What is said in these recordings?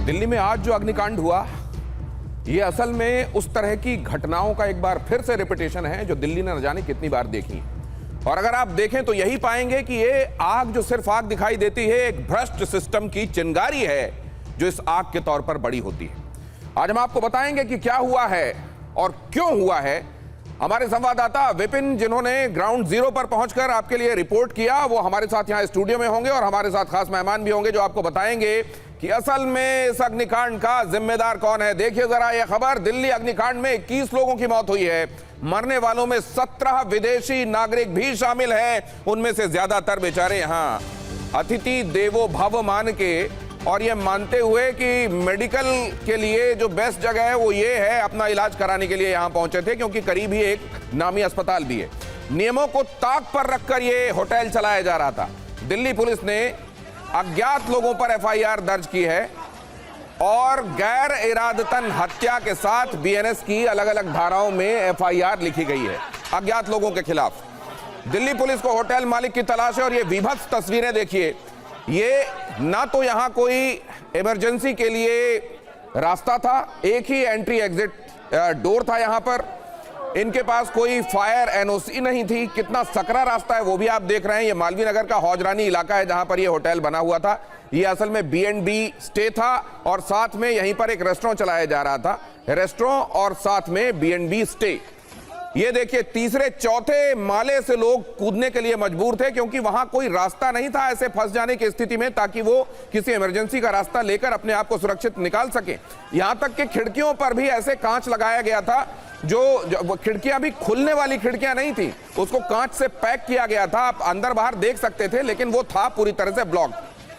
दिल्ली में आज जो अग्निकांड हुआ, ये असल में उस तरह की घटनाओं का एक बार फिर से रिपीटेशन है जो दिल्ली ने न जाने कितनी बार देखी। और अगर आप देखें तो यही पाएंगे कि ये आग जो सिर्फ आग दिखाई देती है, एक भ्रष्ट सिस्टम की चिंगारी है जो इस आग के तौर पर बड़ी होती है। आज हम आपको बताएंगे कि क्या हुआ है और क्यों हुआ है। हमारे संवाददाता विपिन, जिन्होंने ग्राउंड जीरो पर पहुंचकर आपके लिए रिपोर्ट किया, वो हमारे साथ यहां स्टूडियो में होंगे और हमारे साथ खास मेहमान भी होंगे जो आपको बताएंगे कि असल में इस अग्निकांड का जिम्मेदार कौन है। देखिए जरा यह खबर, दिल्ली अग्निकांड में 21 लोगों की मौत हुई है। मरने वालों में 17 विदेशी नागरिक भी शामिल हैं। उनमें से ज्यादातर बेचारे यहां अतिथि देवो भव मान के और ये मानते हुए कि मेडिकल के लिए जो बेस्ट जगह है वो ये है, अपना इलाज कराने के लिए यहां पहुंचे थे क्योंकि करीब ही एक नामी अस्पताल भी है। नियमों को ताक पर रखकर ये होटल चलाया जा रहा था। दिल्ली पुलिस ने अज्ञात लोगों पर एफआईआर दर्ज की है और गैर इरादतन हत्या के साथ बीएनएस की अलग अलग धाराओं में एफआईआर लिखी गई है अज्ञात लोगों के खिलाफ। दिल्ली पुलिस को होटल मालिक की तलाश है और ये विभत्स तस्वीरें देखिए। ये ना तो यहां कोई इमरजेंसी के लिए रास्ता था, एक ही एंट्री एग्जिट डोर था यहां पर। इनके पास कोई फायर एनओसी नहीं थी। कितना सकरा रास्ता है वो भी आप देख रहे हैं। ये मालवीय नगर का हौजरानी इलाका है जहां पर ये होटल बना हुआ था। ये असल में B&B स्टे था और साथ में यहीं पर एक रेस्टोरेंट चलाया जा रहा था। रेस्टोरेंट और साथ में B&B स्टे। ये देखिए तीसरे चौथे माले से लोग कूदने के लिए मजबूर थे क्योंकि वहां कोई रास्ता नहीं था ऐसे फंस जाने की स्थिति में, ताकि वो किसी इमरजेंसी का रास्ता लेकर अपने आप को सुरक्षित निकाल सके। यहां तक कि खिड़कियों पर भी ऐसे कांच लगाया गया था जो खिड़कियां भी खुलने वाली खिड़कियां नहीं थी, उसको कांच से पैक किया गया था। आप अंदर बाहर देख सकते थे लेकिन वो था पूरी तरह से ब्लॉक।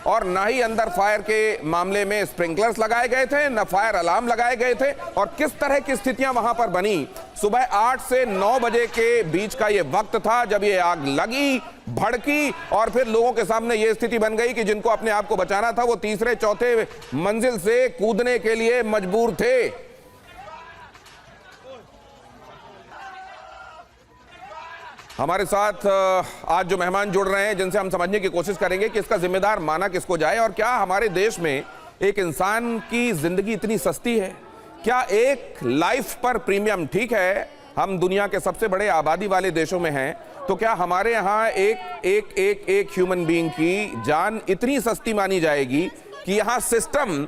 और ना ही अंदर फायर के मामले में स्प्रिंकलर्स लगाए गए थे, न फायर अलार्म लगाए गए थे। और किस तरह की स्थितियां वहां पर बनी, सुबह 8 से 9 बजे के बीच का यह वक्त था जब ये आग लगी, भड़की और फिर लोगों के सामने यह स्थिति बन गई कि जिनको अपने आप को बचाना था वो तीसरे चौथे मंजिल से कूदने के लिए मजबूर थे। हमारे साथ आज जो मेहमान जुड़ रहे हैं जिनसे हम समझने की कोशिश करेंगे कि इसका जिम्मेदार माना किसको जाए और क्या हमारे देश में एक इंसान की जिंदगी इतनी सस्ती है। क्या एक लाइफ पर प्रीमियम, ठीक है हम दुनिया के सबसे बड़े आबादी वाले देशों में हैं, तो क्या हमारे यहाँ एक ह्यूमन बीइंग की जान इतनी सस्ती मानी जाएगी कि यहाँ सिस्टम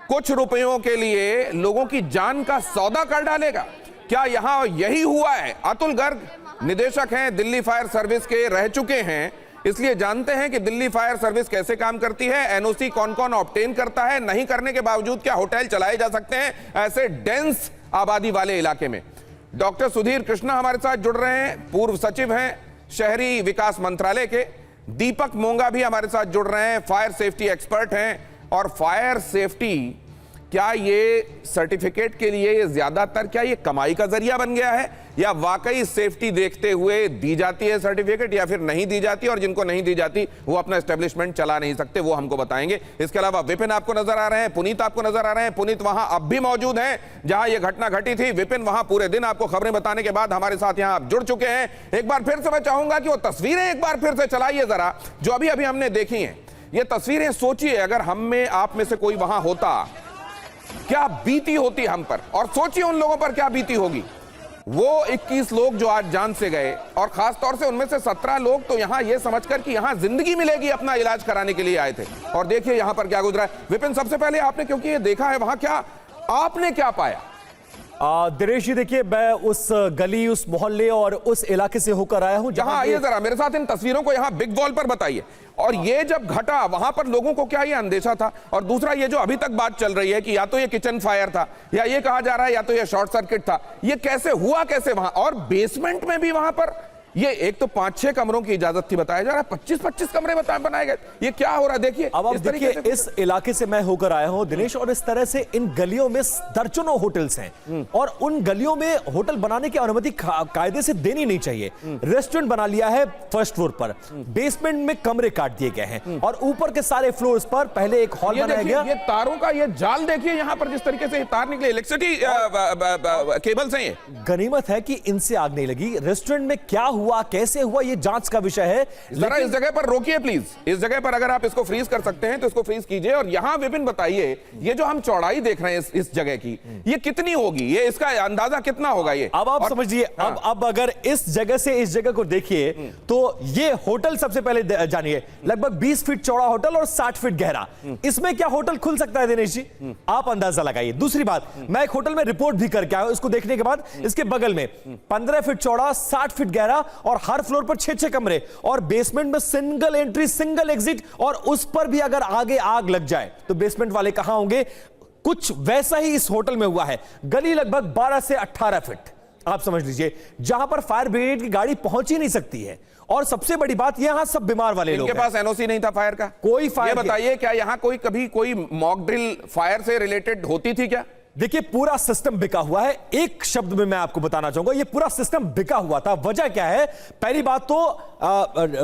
कुछ रुपयों के लिए लोगों की जान का सौदा कर डालेगा? क्या यहाँ यही हुआ है? अतुल गर्ग निदेशक हैं दिल्ली फायर सर्विस के, रह चुके हैं, इसलिए जानते हैं कि दिल्ली फायर सर्विस कैसे काम करती है, एनओसी कौन कौन ऑब्टेन करता है, नहीं करने के बावजूद क्या होटल चलाए जा सकते हैं ऐसे डेंस आबादी वाले इलाके में। डॉक्टर सुधीर कृष्णा हमारे साथ जुड़ रहे हैं, पूर्व सचिव हैं शहरी विकास मंत्रालय के। दीपक मोंगा भी हमारे साथ जुड़ रहे हैं, फायर सेफ्टी एक्सपर्ट हैं। और फायर सेफ्टी, क्या ये सर्टिफिकेट के लिए ज्यादातर क्या ये कमाई का जरिया बन गया है या वाकई सेफ्टी देखते हुए दी जाती है सर्टिफिकेट या फिर नहीं दी जाती, और जिनको नहीं दी जाती वो अपना एस्टेब्लिशमेंट चला नहीं सकते, वो हमको बताएंगे। इसके अलावा विपिन आपको नजर आ रहे हैं, पुनीत आपको नजर आ रहे हैं। पुनीत वहां अब भी मौजूद हैं जहां यह घटना घटी थी। विपिन वहां पूरे दिन आपको खबरें बताने के बाद हमारे साथ यहां आप जुड़ चुके हैं। एक बार फिर से मैं चाहूंगा कि वो तस्वीरें एक बार फिर से चलाइए जरा जो अभी अभी हमने देखी हैं। ये तस्वीरें सोचिए अगर हम में आप में से कोई वहां होता, क्या बीती होती हम पर, और सोचिए उन लोगों पर क्या बीती होगी। वो 21 लोग जो आज जान से गए और खास तौर से उनमें से 17 लोग तो यहां ये समझकर कि यहां जिंदगी मिलेगी अपना इलाज कराने के लिए आए थे। और देखिए यहां पर क्या गुजरा है। विपिन, सबसे पहले आपने, क्योंकि ये देखा है वहां, क्या आपने क्या पाया? दिनेश जी देखिए, मैं उस गली, उस मोहल्ले और उस इलाके से होकर आया हूं जहां, आइए जरा मेरे साथ इन तस्वीरों को यहां बिग वॉल पर बताइए। और ये जब घटा वहां पर लोगों को क्या ये अंदेशा था? और दूसरा ये जो अभी तक बात चल रही है कि या तो ये किचन फायर था या ये कहा जा रहा है या तो ये शॉर्ट सर्किट था, ये कैसे हुआ, कैसे वहां? और बेसमेंट में भी वहां पर ये एक तो 5-6 कमरों की इजाजत थी, बताया जा रहा है 25-25 कमरे बनाए गए। ये क्या हो रहा है? देखिए अब आप देखिए, इस इलाके से मैं होकर आया हूं दिनेश, और इस तरह से इन गलियों में दर्जनों होटल्स हैं और उन गलियों में होटल बनाने की अनुमति कायदे से देनी नहीं चाहिए। रेस्टोरेंट बना लिया है फर्स्ट फ्लोर पर, बेसमेंट में कमरे काट दिए गए हैं और ऊपर के सारे फ्लोर्स पर पहले एक हॉल बनाया गया। ये तारों का ये जाल देखिए यहां पर, जिस तरीके से तार निकले, इलेक्ट्रिसिटी केबल्स हैं। ये गनीमत है कि इनसे आग नहीं लगी। रेस्टोरेंट में क्या हुआ, कैसे हुआ, ये जांच का विषय है। जरा इस जगह पर रोकिए प्लीज, इस जगह पर अगर आप इसको फ्रीज कर सकते हैं तो इसको फ्रीज कीजिए। और यहां विपिन बताइए, ये जो हम चौड़ाई देख रहे हैं इस जगह की, ये कितनी होगी, ये इसका अंदाजा कितना होगा ये? अब आप समझिए, अब अगर इस जगह से इस जगह को देखिए तो ये होटल सबसे पहले जानिए, लगभग 20 फीट चौड़ा होटल और 60 फीट गहरा। इसमें क्या होटल खुल सकता है दिनेश जी? आप अंदाजा लगाइए। दूसरी बात, मैं एक होटल में रिपोर्ट भी करके आया हूं, इसको देखने के बाद इसके बगल में 15 फीट चौड़ा, 60 फीट गहरा और हर फ्लोर पर 6-6 कमरे और बेसमेंट में सिंगल एंट्री सिंगल एग्जिट। और उस पर भी अगर आगे आग लग जाए तो बेसमेंट वाले कहां होंगे? कुछ वैसा ही इस होटल में हुआ है। गली लगभग 12 से 18 फीट, आप समझ लीजिए, जहां पर फायर ब्रिगेड की गाड़ी पहुंच ही नहीं सकती है। और सबसे बड़ी बात, यहां सब बीमार वाले लोग हैं। इनके पास एनओसी नहीं था फायर का? कोई फायर। ये बताइए, क्या यहां कभी कोई मॉक ड्रिल फायर से रिलेटेड होती थी क्या? देखिए, पूरा सिस्टम बिका हुआ है। एक शब्द में मैं आपको बताना चाहूंगा, यह पूरा सिस्टम बिका हुआ था। वजह क्या है? पहली बात तो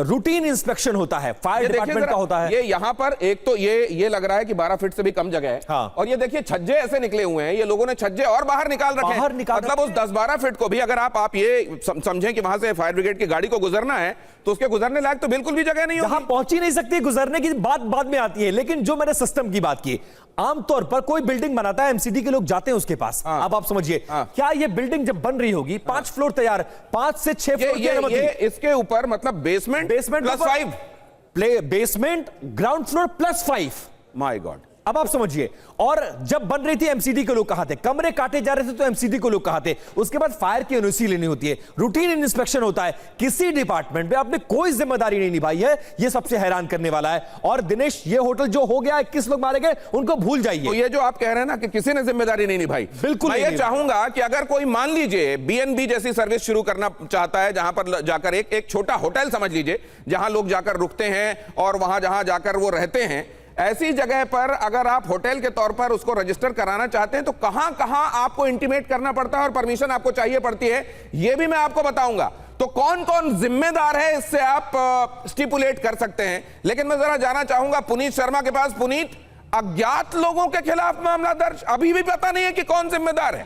रूटीन इंस्पेक्शन होता है, फायर डिपार्टमेंट का होता है। ये यहां पर एक तो ये लग रहा है कि 12 फीट से भी कम जगह है। हाँ। और ये देखिए छज्जे ऐसे निकले हुए हैं, ये लोगों ने छज्जे और बाहर निकाल रखे हैं। मतलब उस 10-12 फीट को भी अगर आप ये समझें कि वहां से फायर ब्रिगेड की गाड़ी को गुजरना है तो उसके गुजरने लायक तो बिल्कुल भी जगह नहीं होगी। जहां पहुंच ही नहीं सकती, गुजरने की बात बाद में आती है। लेकिन जो मैंने सिस्टम की बात की, आमतौर पर कोई बिल्डिंग बनाता है, एमसीडी के लोग जाते हैं उसके पास। अब आप समझिए, क्या ये बिल्डिंग जब बन रही होगी, 5 फ्लोर तैयार, 5 से 6 फ्लोर की अनुमति, इसके ऊपर मतलब basement plus 5, basement ground floor plus 5। My God. अब आप समझिए, और जब बन रही थी एमसीडी के लोग कहां थे? कमरे काटे जा रहे थे तो एमसीडी को लोग कहां थे? उसके बाद फायर की एनओसी लेनी होती है, रूटीन इंस्पेक्शन होता है। किसी डिपार्टमेंट में आपने कोई जिम्मेदारी नहीं निभाई है, यह सबसे हैरान करने वाला है। और दिनेश, ये होटल जो हो गया, 21 लोग मारे गए, उनको भूल जाइए। तो ये जो आप कह रहे हैं ना कि किसी ने जिम्मेदारी नहीं निभाई, बिल्कुल मैं ये चाहूंगा कि अगर कोई मान लीजिए बीएनबी जैसी सर्विस शुरू करना चाहता है, जहां पर जाकर एक छोटा होटल समझ लीजिए, जहां लोग जाकर रुकते हैं और वहां जहां जाकर वो रहते हैं, ऐसी जगह पर अगर आप होटल के तौर पर उसको रजिस्टर कराना चाहते हैं तो कहां कहां आपको इंटीमेट करना पड़ता है और परमिशन आपको चाहिए पड़ती है, यह भी मैं आपको बताऊंगा। तो कौन कौन जिम्मेदार है, इससे आप स्टिपुलेट कर सकते हैं। लेकिन मैं जरा जाना चाहूंगा पुनीत शर्मा के पास। पुनीत, अज्ञात लोगों के खिलाफ मामला दर्ज, अभी भी पता नहीं है कि कौन जिम्मेदार है।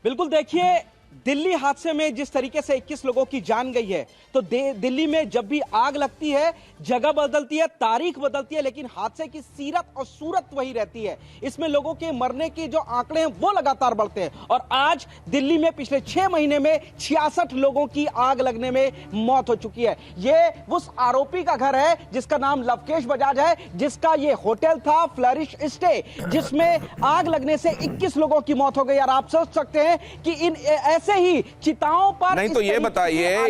बिल्कुल, देखिए, दिल्ली हादसे में जिस तरीके से 21 लोगों की जान गई है, तो दिल्ली में जब भी आग लगती है, जगह बदलती है, तारीख बदलती है, लेकिन हादसे की सीरत और सूरत वही रहती है। इसमें लोगों के मरने के जो आंकड़े हैं वो लगातार बढ़ते हैं। और आज दिल्ली में पिछले 6 महीने में 66 लोगों की आग लगने में मौत हो चुकी है। ये उस आरोपी का घर है जिसका नाम लवकेश बजाज है, जिसका ये होटल था फ्लरिश स्टे, जिसमें आग लगने से 21 लोगों की मौत हो गई। और आप सोच सकते हैं कि इन ऐसे ही चिताओं पर नहीं, तो ये बताइए,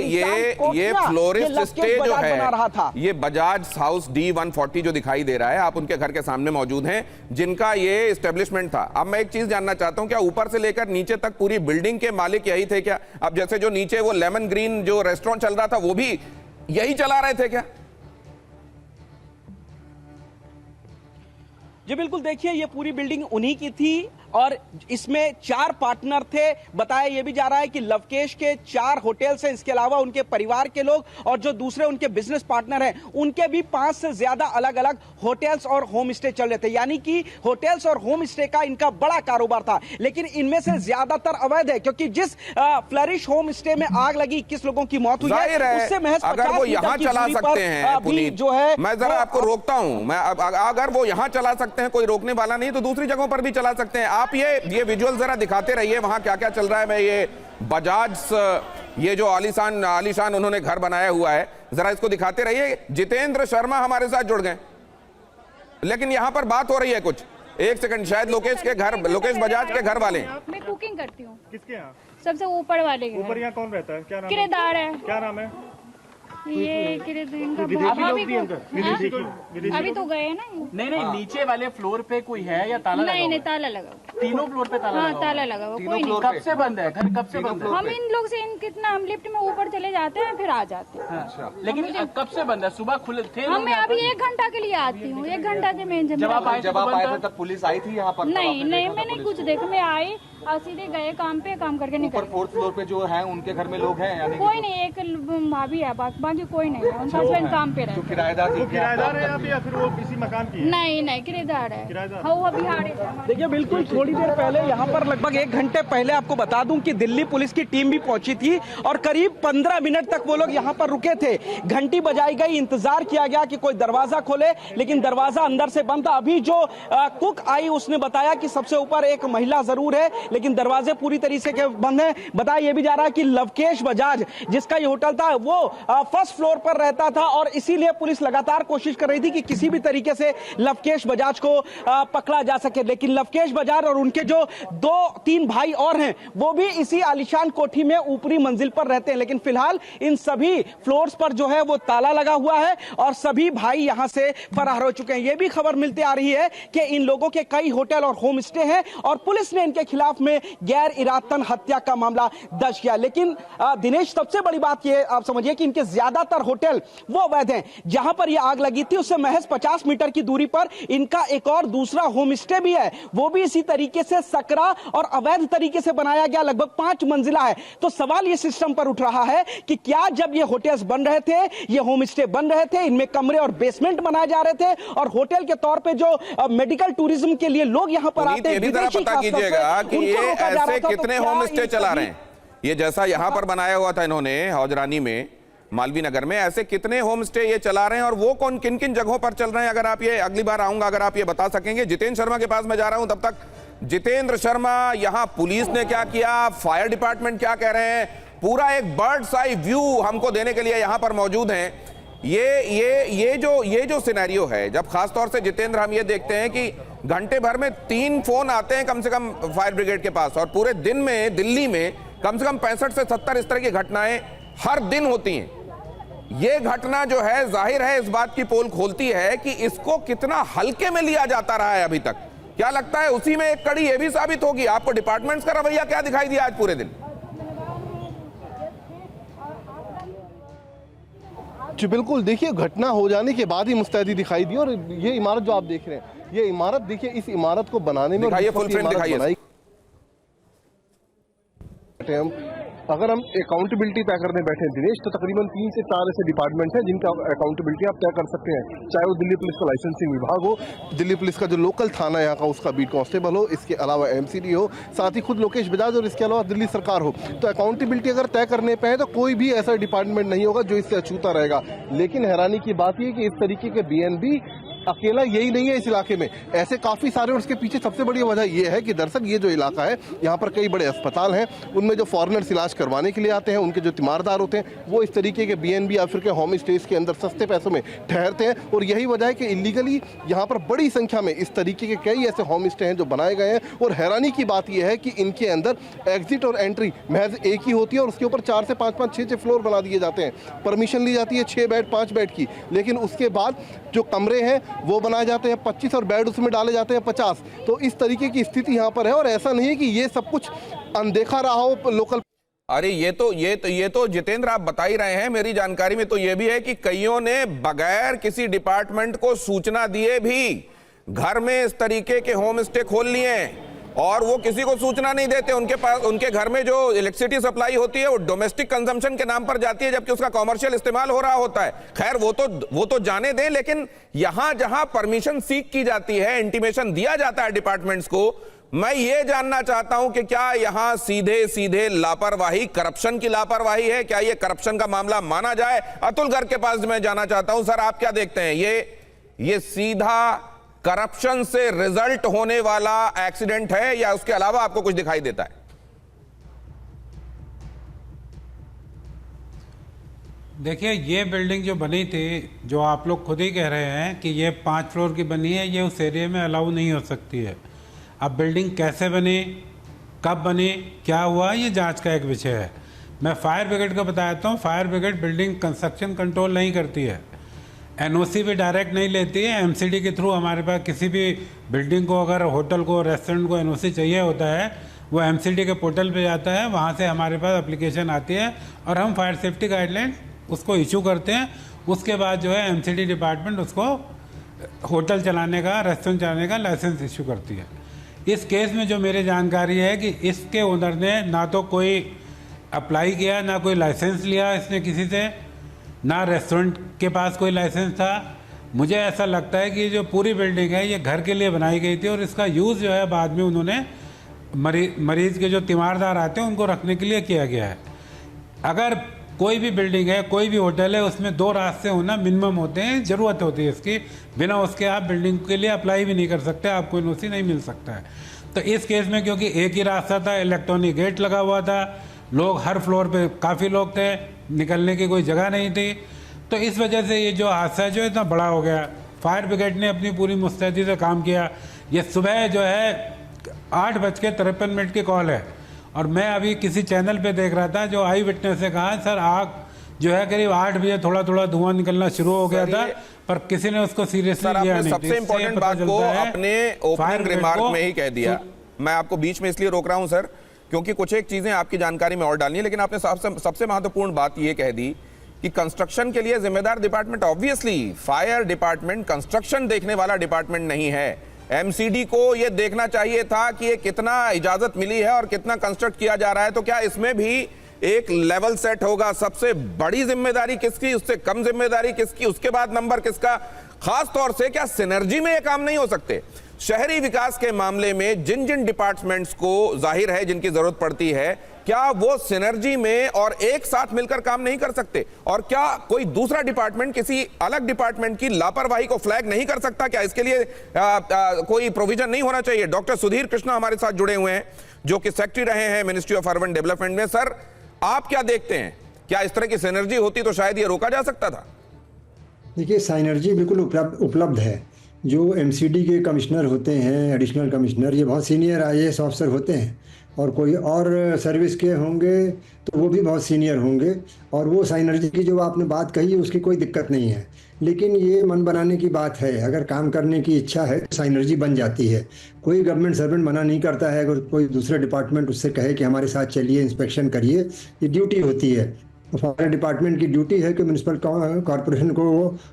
ये फ्लोरिस्ट स्टे जो है, ये बजाज हाउस D140 जो दिखाई दे रहा है, आप उनके घर के सामने मौजूद हैं, जिनका ये एस्टेब्लिशमेंट था। अब मैं एक चीज जानना चाहता हूं, क्या ऊपर से लेकर नीचे तक पूरी बिल्डिंग के मालिक यही थे क्या? अब जैसे जो नीचे वो लेमन ग्रीन जो रेस्टोरेंट चल रहा था, वो भी यही चला रहे थे क्या? जी बिल्कुल, देखिए, ये पूरी बिल्डिंग उन्हीं की थी और इसमें 4 पार्टनर थे। बताया यह भी जा रहा है कि लवकेश के 4 होटल्स हैं, इसके अलावा उनके परिवार के लोग और जो दूसरे उनके बिजनेस पार्टनर हैं, उनके भी 5 से ज्यादा अलग अलग होटल्स और होम स्टे चल रहे थे। यानी कि होटल्स और होम स्टे का इनका बड़ा कारोबार था। लेकिन इनमें से ज्यादातर अवैध है, क्योंकि जिस फ्लरिश होम स्टे में आग लगी, 21 लोगों की मौत हुई है, उससे महज 50 अगर वो यहां चला सकते हैं पुनीत, जो है, मैं जरा आपको रोकता हूं, मैं अगर वो यहां चला सकते हैं, कोई रोकने वाला नहीं, तो दूसरी जगहों पर भी चला सकते हैं। आप ये विजुअल जरा दिखाते रहिए, वहां क्या क्या चल रहा है। मैं ये बजाज, ये जो आलीशान उन्होंने घर बनाया हुआ है, जरा इसको दिखाते रहिए। जितेंद्र शर्मा हमारे साथ जुड़ गए, लेकिन यहां पर बात हो रही है कुछ। एक सेकंड, शायद लोकेश बजाज के घर वाले। मैं कुकिंग करती हूँ। किसके यहाँ? सबसे ऊपर वाले के। ऊपर यहाँ कौन रहता है? क्या नाम? किराएदार है। क्या नाम है? ये किराएदार अभी तो गए ना। नहीं, नीचे वाले फ्लोर पे कोई है या ताला लगा? नहीं, ताला लगा। तीनों फ्लोर पे ताला? हाँ, ताला लगा हुआ। कोई नहीं। कब से बंद है घर? कब से बंद है? हम इन लोग से कितना, हम लिफ्ट में ऊपर चले जाते हैं फिर आ जाते हैं। अच्छा, लेकिन कब से बंद है? सुबह खुले थे? मैं अभी 1 घंटा के लिए आती हूँ। 1 घंटा के में जब आप आए थे तब पुलिस आई थी यहाँ पर? नहीं, मैंने कुछ देखा। मैं आई और सीधे गए काम पे, काम करके निकल। 4th फ्लोर पे जो है उनके घर में लोग हैं? कोई नहीं, एक भाभी है, बाकी कोई नहीं है, उनका हस्बैंड काम पे रहता है। किराएदार थी क्या? किराएदार है यहाँ पे या फिर वो किसी मकान की है? नहीं नहीं किराएदार है, किराएदार। हाँ वो बिहारी है। देखिए बिल्कुल थोड़ी देर पहले यहाँ पर लगभग 1 घंटे पहले आपको बता दूं कि दिल्ली पुलिस की टीम भी पहुंची थी और करीब 15 मिनट तक वो लोग यहाँ पर रुके थे। घंटी बजाई गई, इंतजार किया गया कि कोई दरवाजा खोले, लेकिन दरवाजा अंदर से बंद था। अभी जो कुक आई उसने बताया कि सबसे ऊपर एक महिला जरूर है, लेकिन दरवाजे पूरी तरीके से बंद है। बताया यह भी जा रहा है कि लवकेश बजाज जिसका ये होटल था वो फर्स्ट फ्लोर पर रहता था और इसीलिए पुलिस लगातार कोशिश कर रही थी कि किसी भी तरीके से लवकेश बजाज को पकड़ा जा सके। लेकिन लवकेश बजाज और उनके जो 2-3 भाई और हैं वो भी इसी आलीशान कोठी में ऊपरी मंजिल पर रहते हैं, लेकिन फिलहाल इन सभी फ्लोर्स पर जो है वो ताला लगा हुआ है और सभी भाई यहां से फरार हो चुके हैं। यह भी खबर मिलती आ रही है कि इन लोगों के कई होटल और होम स्टे हैं और पुलिस ने इनके खिलाफ में गैर इरादतन हत्या का मामला दर्ज किया। लेकिन दिनेश, सबसे बड़ी बात यह आप समझिए कि इनके ज्यादातर होटल वो अवैध हैं। जहां पर यह आग लगी थी उससे महज 50 मीटर की दूरी पर इनका एक और दूसरा होम स्टे भी है, वो भी इसी तरीके से सकरा और अवैध तरीके से बनाया गया, लगभग 5 मंजिला है। तो सवाल यह सिस्टम पर उठ रहा है कि क्या जब ये होटल्स बन रहे थे, ये होम स्टे बन रहे थे, इनमें कमरे और बेसमेंट बनाए जा रहे थे और होटल के तौर पे जो मेडिकल टूरिज्म के लिए लोग यहां पर आते हैं, ये भी जरा पता कीजिएगा कि ये ऐसे कितने होम स्टे चला रहे हैं। ये जैसा यहां पर बनाया हुआ था इन्होंने हौजरानी में, मालवीय नगर में, ऐसे कितने होम स्टे ये चला रहे हैं और वो कौन किन किन जगहों पर चल रहे हैं? अगर आप ये अगली बार आऊंगा अगर आप ये बता सकेंगे। जितेंद्र शर्मा के पास मैं जा रहा हूं, तब तक जितेंद्र शर्मा, यहां पुलिस ने क्या किया, फायर डिपार्टमेंट क्या कह रहे हैं, पूरा एक बर्ड्स आई व्यू हमको देने के लिए यहां पर मौजूद हैं। ये जो सिनेरियो है, जब खासतौर से जितेंद्र हम ये देखते हैं कि घंटे भर में 3 फोन आते हैं कम से कम फायर ब्रिगेड के पास और पूरे दिन में दिल्ली में कम से कम 65 से 70 इस तरह की घटनाएं हर दिन होती हैं। ये घटना जो है जाहिर है इस बात की पोल खोलती है कि इसको कितना हल्के में लिया जाता रहा है अभी तक। क्या लगता है उसी में एक कड़ी ये भी साबित होगी? आपको डिपार्टमेंट्स का रवैया क्या दिखाई दिया आज पूरे दिन? जी बिल्कुल, देखिए घटना हो जाने के बाद ही मुस्तैदी दिखाई दी और ये इमारत जो आप देख रहे हैं, ये इमारत देखिए, इस इमारत को बनाने में दिखाइए, फुल फ्रेम दिखाइए। अगर हम अकाउंटेबिलिटी तय करने बैठे हैं दिनेश, तो तकरीबन 3 से 4 ऐसे डिपार्टमेंट हैं जिनका अकाउंटेबिलिटी आप तय कर सकते हैं, चाहे वो दिल्ली पुलिस का लाइसेंसिंग विभाग हो, दिल्ली पुलिस का जो लोकल थाना यहाँ का उसका बीट कांस्टेबल हो, इसके अलावा एमसीडी हो, साथ ही खुद लोकेश बजाज और इसके अलावा दिल्ली सरकार हो। तो अकाउंटेबिलिटी अगर तय करने पे है तो कोई भी ऐसा डिपार्टमेंट नहीं होगा जो इससे अछूता रहेगा। लेकिन हैरानी की बात यह कि इस तरीके के बीएनबी अकेला यही नहीं है इस इलाके में, ऐसे काफी सारे। और उसके पीछे सबसे बड़ी वजह यह है कि दरअसल ये जो इलाका है, यहाँ पर कई बड़े अस्पताल हैं, उनमें जो फॉरेनर्स इलाज करवाने के लिए आते हैं, उनके जो तीमारदार होते हैं, वो इस तरीके के बीएनबी या फिर के होम स्टेज के अंदर सस्ते पैसों में ठहरते हैं। और यही वजह है कि इलीगली यहाँ पर बड़ी संख्या में इस तरीके के कई ऐसे होम स्टे हैं जो बनाए गए हैं। और हैरानी की बात यह है कि इनके अंदर एग्जिट और एंट्री महज एक ही होती है और उसके ऊपर 4 से 5-5, 6-6 फ्लोर बना दिए जाते हैं। परमिशन ली जाती है 6 बेड 5 बेड की, लेकिन उसके बाद जो कमरे हैं वो बनाए जाते हैं 25 और बेड उसमें डाले जाते हैं 50। तो इस तरीके की स्थिति यहाँ पर है और ऐसा नहीं है कि ये सब कुछ अनदेखा रहा हो लोकल। अरे ये तो जितेंद्र आप बता ही रहे हैं। मेरी जानकारी में तो ये भी है कि कईयों ने बगैर किसी डिपार्टमेंट को सूचना दिए भी घर में इस तरीके के होम स्टे खोल लिए हैं और वो किसी को सूचना नहीं देते। उनके पास, उनके घर में जो इलेक्ट्रिसिटी सप्लाई होती है वो डोमेस्टिक कंजम्पशन के नाम पर जाती है, जबकि उसका कॉमर्शियल इस्तेमाल हो रहा होता है। खैर वो तो जाने दें, लेकिन यहां जहां परमिशन सीक की जाती है, इंटीमेशन दिया जाता है डिपार्टमेंट्स को, मैं ये जानना चाहता हूं कि क्या यहां सीधे लापरवाही, करप्शन की लापरवाही है? क्या ये करप्शन का मामला माना जाए? अतुल गर्ग के पास मैं जाना चाहता हूं। सर, आप क्या देखते हैं, ये सीधा करप्शन से रिजल्ट होने वाला एक्सीडेंट है या उसके अलावा आपको कुछ दिखाई देता है? देखिए, ये बिल्डिंग जो बनी थी, जो आप लोग खुद ही कह रहे हैं कि ये 5 फ्लोर की बनी है, ये उस एरिया में अलाउ नहीं हो सकती है। अब बिल्डिंग कैसे बनी, कब बनी, क्या हुआ, ये जांच का एक विषय है। मैं फायर ब्रिगेड को बताता हूँ। Fire brigade building construction control नहीं करती है, एनओसी भी डायरेक्ट नहीं लेती है। एमसीडी के थ्रू हमारे पास किसी भी बिल्डिंग को, अगर होटल को, रेस्टोरेंट को एनओसी चाहिए होता है, वो एमसीडी के पोर्टल पे जाता है, वहाँ से हमारे पास एप्लीकेशन आती है और हम फायर सेफ्टी गाइडलाइन उसको इशू करते हैं। उसके बाद जो है एमसीडी डिपार्टमेंट उसको होटल चलाने का, रेस्टोरेंट चलाने का लाइसेंस इशू करती है। इस केस में जो मेरी जानकारी है कि इसके ओनर ने ना तो कोई अप्लाई किया, ना कोई लाइसेंस लिया इसने किसी से, ना रेस्टोरेंट के पास कोई लाइसेंस था। मुझे ऐसा लगता है कि ये जो पूरी बिल्डिंग है ये घर के लिए बनाई गई थी और इसका यूज़ जो है बाद में उन्होंने मरीज के जो तीमारदार आते हैं उनको रखने के लिए किया गया है। अगर कोई भी बिल्डिंग है, कोई भी होटल है, उसमें 2 रास्ते होना मिनिमम होते हैं, ज़रूरत होती है इसकी। बिना उसके आप बिल्डिंग के लिए अप्लाई भी नहीं कर सकते, आपको एनओसी नहीं मिल सकता है। तो इस केस में क्योंकि एक ही रास्ता था, इलेक्ट्रॉनिक गेट लगा हुआ था, लोग हर फ्लोर पे काफ़ी लोग थे, निकलने की कोई जगह नहीं थी, तो इस वजह से ये जो हादसा है जो इतना बड़ा हो गया। फायर ब्रिगेड ने अपनी पूरी मुस्तैदी से काम किया। ये सुबह जो है 8:53 की कॉल है और मैं अभी किसी चैनल पे देख रहा था, जो आई विटनेस से कहा सर आग जो है करीब 8 बजे थोड़ा थोड़ा धुआं निकलना शुरू हो गया था, पर किसी ने उसको सीरियसली लिया नहीं। सबसे इंपॉर्टेंट बात को अपने ओपनिंग रिमार्क में ही कह दिया। मैं आपको बीच में इसलिए रोक रहा हूं सर, क्योंकि कुछ एक चीजें आपकी जानकारी में और डालनी है, लेकिन आपने सबसे महत्वपूर्ण बात यह कह दी कि कंस्ट्रक्शन के लिए जिम्मेदार department obviously fire department construction देखने वाला डिपार्टमेंट नहीं है। एमसीडी को यह देखना चाहिए था कि ये कितना इजाजत मिली है और कितना कंस्ट्रक्ट किया जा रहा है, तो क्या इसमें भी एक लेवल सेट होगा, सबसे बड़ी जिम्मेदारी किसकी, उससे कम जिम्मेदारी किसकी, उसके बाद नंबर किसका। खास तौर से क्या सिनर्जी में ये काम नहीं हो सकते? शहरी विकास के मामले में जिन जिन डिपार्टमेंट्स को जाहिर है जिनकी जरूरत पड़ती है, क्या वो सिनर्जी में और एक साथ मिलकर काम नहीं कर सकते? और क्या कोई दूसरा डिपार्टमेंट किसी अलग डिपार्टमेंट की लापरवाही को फ्लैग नहीं कर सकता? क्या इसके लिए कोई प्रोविजन नहीं होना चाहिए? डॉक्टर सुधीर कृष्णा हमारे साथ जुड़े हुए हैं, जो कि सेक्रेटरी रहे हैं मिनिस्ट्री ऑफ अर्बन डेवलपमेंट में। सर, आप क्या देखते हैं, क्या इस तरह की सिनर्जी होती तो शायद ये रोका जा सकता था? देखिए, सिनर्जी बिल्कुल उपलब्ध है। जो एमसीडी के कमिश्नर होते हैं, एडिशनल कमिश्नर, ये बहुत सीनियर आईएएस ऑफिसर होते हैं, और कोई और सर्विस के होंगे तो वो भी बहुत सीनियर होंगे, और वो साइनर्जी की जो आपने बात कही है उसकी कोई दिक्कत नहीं है। लेकिन ये मन बनाने की बात है, अगर काम करने की इच्छा है तो साइनर्जी बन जाती है। कोई गवर्नमेंट सर्वेंट मना नहीं करता है अगर कोई दूसरा डिपार्टमेंट उससे कहे कि हमारे साथ चलिए, इंस्पेक्शन करिए, ये ड्यूटी होती है। फायर डिपार्टमेंट की ड्यूटी है कि म्यूनिसिपल कॉरपोरेशन को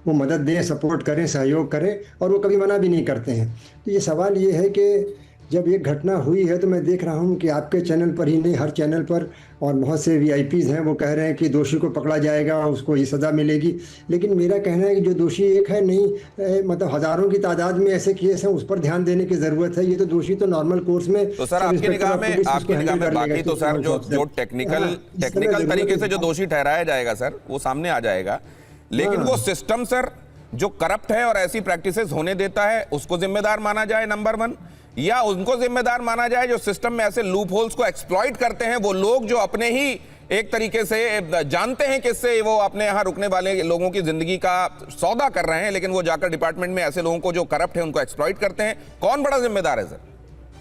वो मदद दें, सपोर्ट करें, सहयोग करें, और वो कभी मना भी नहीं करते हैं। तो ये सवाल ये है कि जब ये घटना हुई है तो मैं देख रहा हूँ कि आपके चैनल पर ही नहीं, हर चैनल पर, और बहुत से वीआईपीज़ हैं वो कह रहे हैं कि दोषी को पकड़ा जाएगा, उसको ये सज़ा मिलेगी। लेकिन मेरा कहना है कि जो दोषी एक है नहीं, मतलब हज़ारों की तादाद में ऐसे केस हैं, उस पर ध्यान देने की ज़रूरत है। ये तो दोषी तो नॉर्मल कोर्स में, तो सर आपकी निगाह में बाकी तो सर जो टेक्निकल तरीके से जो दोषी ठहराया जाएगा सर, वो सामने आ जाएगा। लेकिन वो सिस्टम सर जो करप्ट है और ऐसी प्रैक्टिसेस होने देता है, उसको जिम्मेदार माना जाए नंबर 1, या उनको जिम्मेदार माना जाए जो सिस्टम में ऐसे लूप होल्स को एक्सप्लॉइट करते हैं, वो लोग जो अपने ही एक तरीके से जानते हैं किससे वो अपने यहाँ रुकने वाले लोगों की जिंदगी का सौदा कर रहे हैं, लेकिन वो जाकर डिपार्टमेंट में ऐसे लोगों को जो करप्ट है उनको एक्सप्लॉइट करते हैं। कौन बड़ा जिम्मेदार है सर?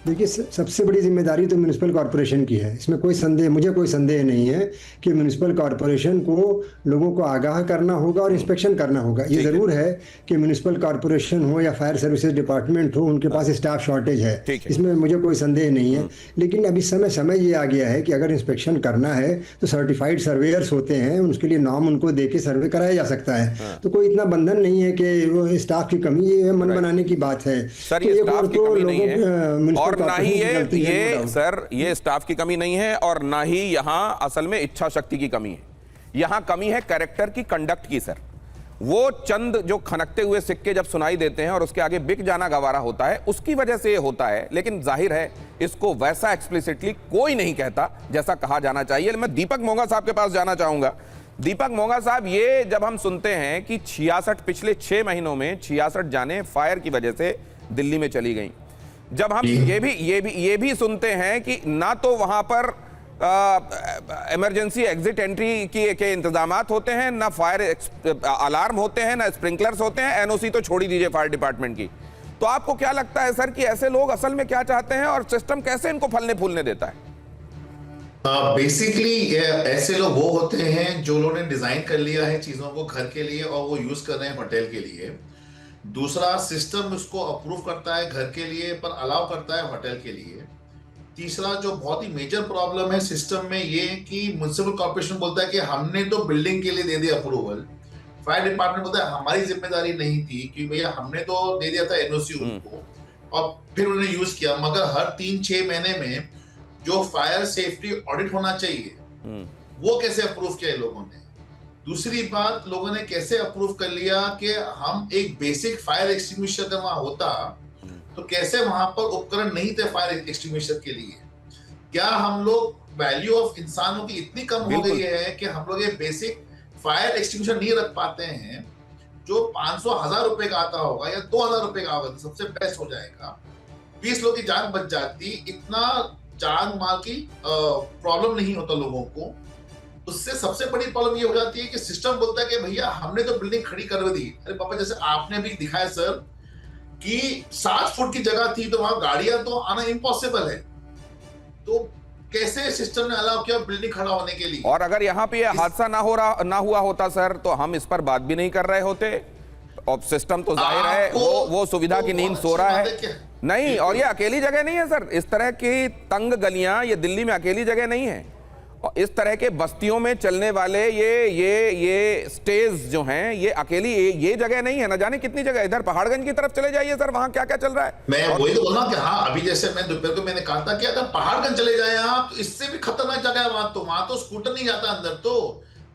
देखिए, सबसे बड़ी जिम्मेदारी तो म्यूनिसिपल कॉरपोरेशन की है, इसमें कोई संदेह, मुझे कोई संदेह नहीं है कि म्यूनिसिपल कॉरपोरेशन को लोगों को आगाह करना होगा और इंस्पेक्शन करना होगा। ये ज़रूर है कि म्यूनिसिपल कॉरपोरेशन हो या फायर सर्विसेज डिपार्टमेंट हो, उनके पास स्टाफ शॉर्टेज है, इसमें मुझे कोई संदेह नहीं है। लेकिन अभी समय ये आ गया है कि अगर इंस्पेक्शन करना है तो सर्टिफाइड सर्वेयर्स होते हैं, उसके लिए नाम उनको दे के सर्वे कराया जा सकता है। तो कोई इतना बंधन नहीं है कि वो स्टाफ की कमी, ये मन बनाने की बात है। सर, ये स्टाफ की कमी नहीं है, और ना ही ये सर ये स्टाफ की कमी नहीं है, और ना ही यहां असल में इच्छा शक्ति की कमी है। यहां कमी है कैरेक्टर की, कंडक्ट की सर। वो चंद जो खनकते हुए सिक्के जब सुनाई देते हैं और उसके आगे बिक जाना गवारा होता है, उसकी वजह से ये होता है। लेकिन जाहिर है इसको वैसा एक्सप्लिसिटली कोई नहीं कहता जैसा कहा जाना चाहिए। मैं दीपक मोंगा साहब के पास जाना चाहूंगा। दीपक मोंगा साहब, ये जब हम सुनते हैं कि 66 पिछले 6 महीनों में 66 जाने फायर की वजह से दिल्ली में चली गई, जब हम ये भी सुनते हैं कि ना तो वहां पर इमरजेंसी एग्जिट एंट्री के इंतजामात होते हैं, ना फायर अलार्म होते हैं, ना स्प्रिंकलर्स होते हैं, एनओसी तो छोड़ ही दीजिए फायर डिपार्टमेंट की। तो आपको क्या लगता है सर कि ऐसे लोग असल में क्या चाहते हैं और सिस्टम कैसे इनको फलने फूलने देता है? बेसिकली ऐसे लोग वो होते हैं जो लोगों ने डिजाइन कर लिया है चीजों को घर के लिए और वो यूज कर रहे हैं होटल के लिए। दूसरा, सिस्टम उसको अप्रूव करता है घर के लिए पर अलाउ करता है होटल के लिए। तीसरा, जो बहुत ही मेजर प्रॉब्लम है सिस्टम में, ये कि म्युनिसिपल कॉर्पोरेशन बोलता है कि हमने तो बिल्डिंग के लिए दे दिया अप्रूवल, फायर डिपार्टमेंट बोलता है हमारी जिम्मेदारी नहीं थी कि भैया हमने तो दे दिया था एनओसी उनको, और फिर उन्होंने यूज किया। मगर हर 3-6 महीने में जो फायर सेफ्टी ऑडिट होना चाहिए वो कैसे अप्रूव किया लोगों ने? दूसरी बात, लोगों ने कैसे अप्रूव कर लिया कि हम एक बेसिक फायर एक्सटिंग्विशर अगर वहां होता तो कैसे वहां पर उपकरण नहीं थे फायर एक्सटिंग्विशर के लिए? क्या हम लोग वैल्यू ऑफ इंसानों की इतनी कम हो गई है कि हम लोग ये बेसिक फायर एक्सटिंग्विशर नहीं रख पाते हैं जो 500-1000 रुपए का आता होगा या 2000 रुपए का होगा तो सबसे बेस्ट हो जाएगा, 20 लोग की जान बच जाती, इतना जान माल की प्रॉब्लम नहीं होता लोगों को। उससे सबसे बड़ी प्रॉब्लम ये हो जाती है कि सिस्टम बोलता है कि भैया हमने तो बिल्डिंग खड़ी कर दी। अरे पापा, जैसे आपने भी दिखाया सर कि 7 फुट की जगह थी तो वहां गाड़ियां तो आना इम्पॉसिबल है, तो कैसे सिस्टम ने अलाउ किया बिल्डिंग खड़ा होने के लिए? और अगर यहाँ पे यह हादसा ना हुआ होता सर तो हम इस पर बात भी नहीं कर रहे होते। और सिस्टम तो जाहिर है वो सुविधा की नींद सो रहा है नहीं। और ये अकेली जगह नहीं है सर, इस तरह की तंग गलियां ये दिल्ली में अकेली जगह नहीं है। और इस तरह के बस्तियों में चलने वाले ये स्टेज जो हैं ये अकेली ये जगह नहीं है। ना जाने कितनी जगह, इधर पहाड़गंज की तरफ चले जाइए सर, वहां क्या क्या चल रहा है। मैं वही तो बोल रहा हूं कि हाँ, अभी जैसे मैं दोपहर को मैंने कहा था कि अगर पहाड़गंज चले जाए आप तो इससे भी खतरनाक जगह है वहां तो स्कूटर नहीं जाता अंदर। तो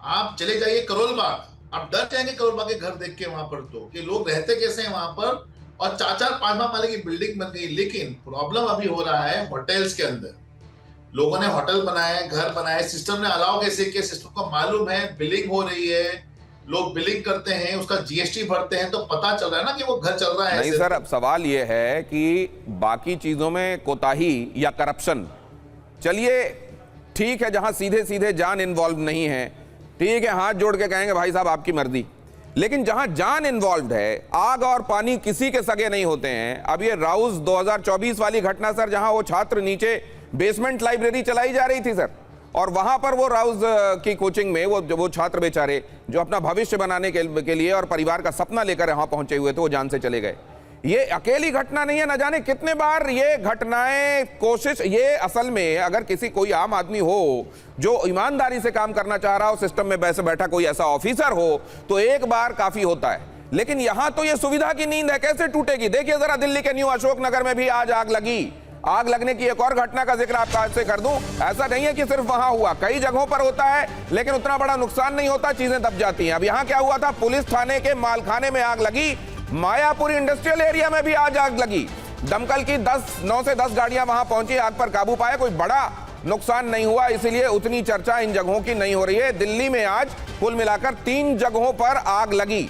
आप चले जाइए करोल बाग, आप डर जाएंगे करोल बाग के घर देख के वहां पर तो कि लोग रहते कैसे हैं वहां पर। और 4-5 माले की बिल्डिंग बन गई, लेकिन प्रॉब्लम अभी हो रहा है होटल्स के अंदर। लोगों ने होटल बनाए, घर बनाए, सिस्टम ने अलाउ कैसे किया? सिस्टम को मालूम है बिलिंग हो रही है, लोग बिलिंग करते हैं, उसका जीएसटी भरते हैं, तो पता चल रहा है ना कि वो घर चल रहा है। नहीं सर, अब सवाल ये है कि बाकी चीजों में कोताही या करप्शन, चलिए ठीक है, जहां सीधे सीधे जान इन्वॉल्व नहीं है, ठीक है, हाथ जोड़ के कहेंगे भाई साहब आपकी मर्जी। लेकिन जहां जान इन्वॉल्व है, आग और पानी किसी के सगे नहीं होते हैं। अब ये राउस 2024 वाली घटना सर, जहां वो छात्र नीचे बेसमेंट लाइब्रेरी चलाई जा रही थी सर, और वहां पर वो राउस की कोचिंग में वो छात्र बेचारे जो अपना भविष्य बनाने के लिए और परिवार का सपना लेकर यहां पहुंचे हुए थे, वो जान से चले गए। ये अकेली घटना नहीं है, न जाने कितने बार ये घटनाएं कोशिश, ये असल में अगर किसी कोई आम आदमी हो जो ईमानदारी से काम करना चाह रहा हो, सिस्टम में बैठा कोई ऐसा ऑफिसर हो, तो एक बार काफी होता है। लेकिन यहां तो ये सुविधा की नींद है, कैसे टूटेगी? देखिए जरा, दिल्ली के न्यू अशोक नगर में भी आज आग लगी। आग लगने की एक और घटना का जिक्र आपका से कर दूं, ऐसा नहीं है कि सिर्फ वहां हुआ, कई जगहों पर होता है, लेकिन उतना बड़ा नुकसान नहीं होता, चीजें दब जाती हैं। अब यहां क्या हुआ था? पुलिस थाने के मालखाने में आग लगी, मायापुरी इंडस्ट्रियल एरिया में भी आज आग लगी। दमकल की 9 से 10 गाड़ियां वहां पहुंची, आग पर काबू पाया, कोई बड़ा नुकसान नहीं हुआ, इसलिए उतनी चर्चा इन जगहों की नहीं हो रही है। दिल्ली में आज कुल मिलाकर 3 जगहों पर आग लगी।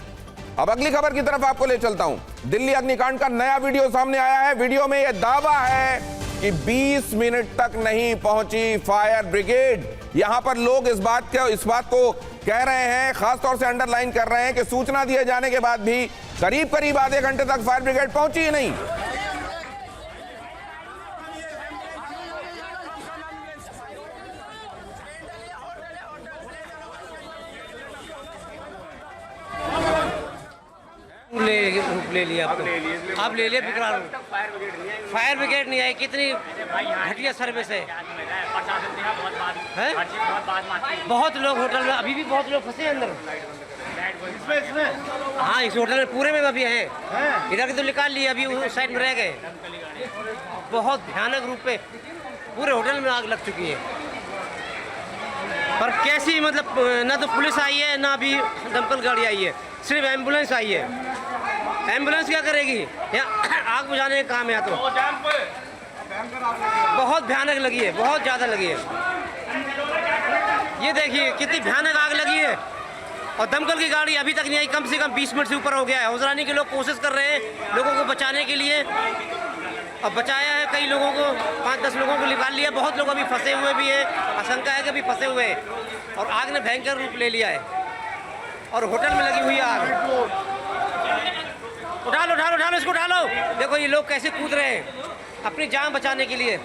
अब अगली खबर की तरफ आपको ले चलता हूं। दिल्ली अग्निकांड का नया वीडियो सामने आया है। वीडियो में यह दावा है कि 20 मिनट तक नहीं पहुंची फायर ब्रिगेड। यहां पर लोग इस बात को कह रहे हैं, खासतौर से अंडरलाइन कर रहे हैं कि सूचना दिए जाने के बाद भी करीब आधे घंटे तक फायर ब्रिगेड पहुंची ही नहीं। ले लिया अब ले लिया बिकरार। फायर ब्रिगेड नहीं आई, कितनी घटिया सर्विस है। बहुत लोग होटल में, अभी भी बहुत लोग फंसे हैं अंदर। हाँ, इस होटल में पूरे में अभी हैं, इधर की तो निकाल लिए, अभी उस साइड में रह गए। बहुत भयानक रूप पे पूरे होटल में आग लग चुकी है। और कैसी, मतलब ना तो पुलिस आई है ना अभी दमकल गाड़ी आई है, सिर्फ एम्बुलेंस आई है। एम्बुलेंस क्या करेगी? यहाँ आग बुझाने का काम है। तो बहुत भयानक लगी है, बहुत ज़्यादा लगी है। ये देखिए कितनी भयानक आग लगी है, और दमकल की गाड़ी अभी तक नहीं आई। कम से कम 20 मिनट से ऊपर हो गया है। हौसलानी के लोग कोशिश कर रहे हैं लोगों को बचाने के लिए, अब बचाया है कई लोगों को, 5-10 लोगों को निकाल लिया। बहुत लोग अभी फंसे हुए भी हैं, आशंका है कि अभी फंसे हुए हैं। और आग ने भयंकर रूप ले लिया है, और होटल में लगी हुई है आग। उठा लो इसको, उठा लो। देखो ये लोग कैसे कूद रहे हैं अपनी जान बचाने के लिए।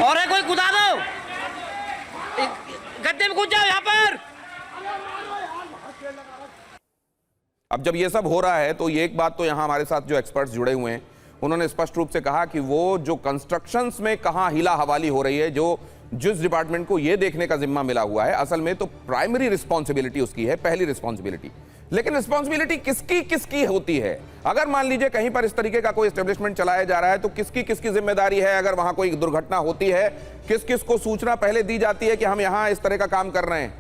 और है कोई, कूदा दो, गड्ढे में कूद जाओ यहाँ पर। अब जब ये सब हो रहा है तो ये एक बात तो यहां हमारे साथ जो एक्सपर्ट्स जुड़े हुए हैं उन्होंने स्पष्ट रूप से कहा कि वो जो कंस्ट्रक्शंस में कहां हिला हवाली हो रही है, जिस डिपार्टमेंट को ये देखने का जिम्मा मिला हुआ है, असल में तो प्राइमरी रिस्पॉन्सिबिलिटी उसकी है, पहली रिस्पॉन्सिबिलिटी लेकिन रिस्पॉन्सिबिलिटी किसकी किसकी होती है? अगर मान लीजिए कहीं पर इस तरीके का कोई एस्टेब्लिशमेंट चलाया जा रहा है तो किसकी किसकी जिम्मेदारी है? अगर वहां कोई दुर्घटना होती है, किस किस को सूचना पहले दी जाती है कि हम यहां इस तरह का काम कर रहे हैं,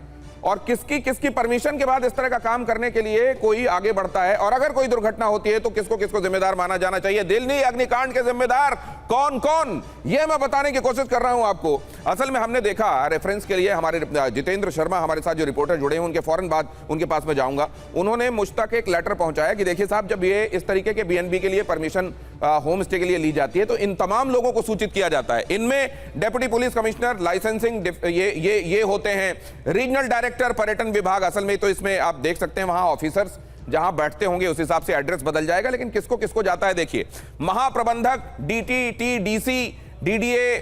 और किसकी किसकी परमिशन के बाद इस तरह का काम करने के लिए कोई आगे बढ़ता है, और अगर कोई दुर्घटना होती है तो किसको किसको जिम्मेदार माना जाना चाहिए? दिल्ली अग्निकांड के जिम्मेदार कौन कौन, ये मैं बताने की कोशिश कर रहा हूं आपको। असल में हमने देखा, रेफरेंस के लिए हमारे जितेंद्र शर्मा हमारे साथ जो रिपोर्टर जुड़े हैं, उनके फौरन बाद उनके पास में जाऊंगा। उन्होंने मुझ तक एक लेटर पहुंचाया कि देखिए साहब, जब ये इस तरीके के बीएनबी के लिए परमिशन होम स्टे के लिए ली जाती है तो इन तमाम लोगों को सूचित किया जाता है। इनमें डेप्यूटी पुलिस कमिश्नर, लाइसेंसिंग, ये होते हैं, रीजनल डायरेक्टर पर्यटन विभाग। असल में तो इसमें आप देख सकते हैं वहां ऑफिसर्स जहां बैठते होंगे उस हिसाब से एड्रेस बदल जाएगा, लेकिन किसको किसको जाता है देखिए। महाप्रबंधक, डीटी, डीसी, डीडीए,